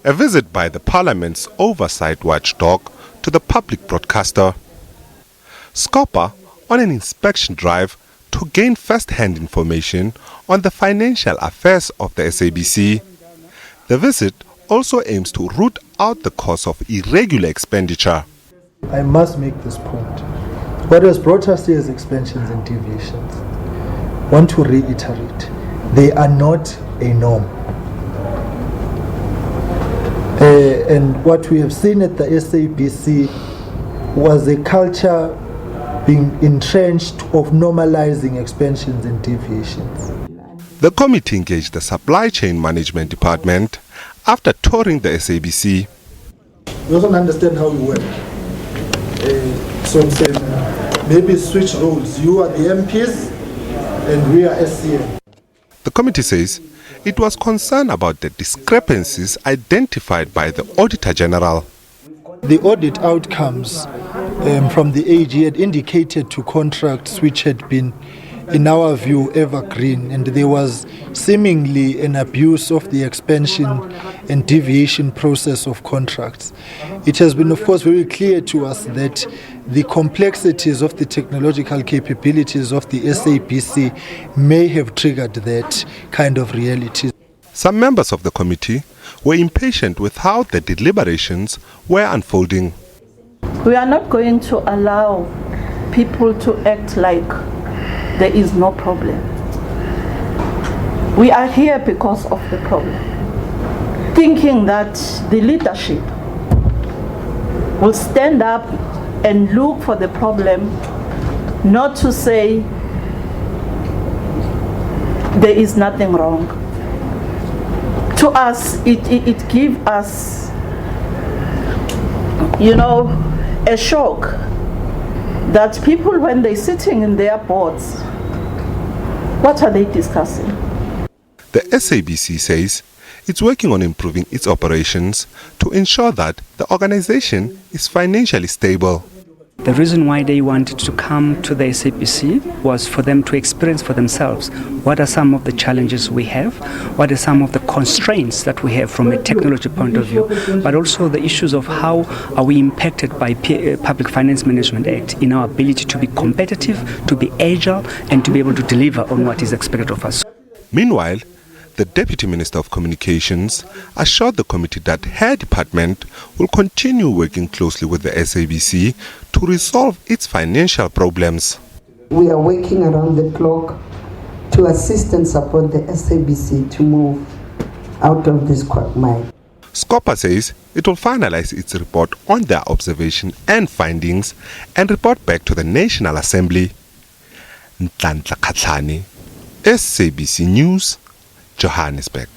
A visit by the Parliament's oversight watchdog to the public broadcaster. Scopa on an inspection drive to gain first-hand information on the financial affairs of the SABC. The visit also aims to root out the cause of irregular expenditure. I must make this point. What has brought us here is expansions and deviations. I want to reiterate, they are not a norm. And what we have seen at the SABC was a culture being entrenched of normalizing expansions and deviations. The committee engaged the Supply Chain Management Department after touring the SABC. We also understand how we work. So I'm saying, maybe switch roles. You are the MPs and we are SCM. The committee says it was concerned about the discrepancies identified by the Auditor General. The audit outcomes from the AG had indicated to contracts which had been, in our view, evergreen, and there was seemingly an abuse of the expansion and deviation process of contracts. It has been, of course, very clear to us that the complexities of the technological capabilities of the SABC may have triggered that kind of reality. Some members of the committee were impatient with how the deliberations were unfolding. We are not going to allow people to act like there is no problem. We are here because of the problem. Thinking that the leadership will stand up and look for the problem, not to say there is nothing wrong. To us, it gives us, a shock that people, when they're sitting in their boards, what are they discussing? The SABC says it's working on improving its operations to ensure that the organization is financially stable. The reason why they wanted to come to the SABC was for them to experience for themselves what are some of the challenges we have, what are some of the constraints that we have from a technology point of view, but also the issues of how are we impacted by Public Finance Management Act in our ability to be competitive, to be agile, and to be able to deliver on what is expected of us. Meanwhile, the Deputy Minister of Communications assured the committee that her department will continue working closely with the SABC to resolve its financial problems. We are working around the clock to assist and support the SABC to move out of this quagmire. Scopa says it will finalize its report on their observation and findings and report back to the National Assembly. Ntantla Katlani, SABC News, Johannesburg.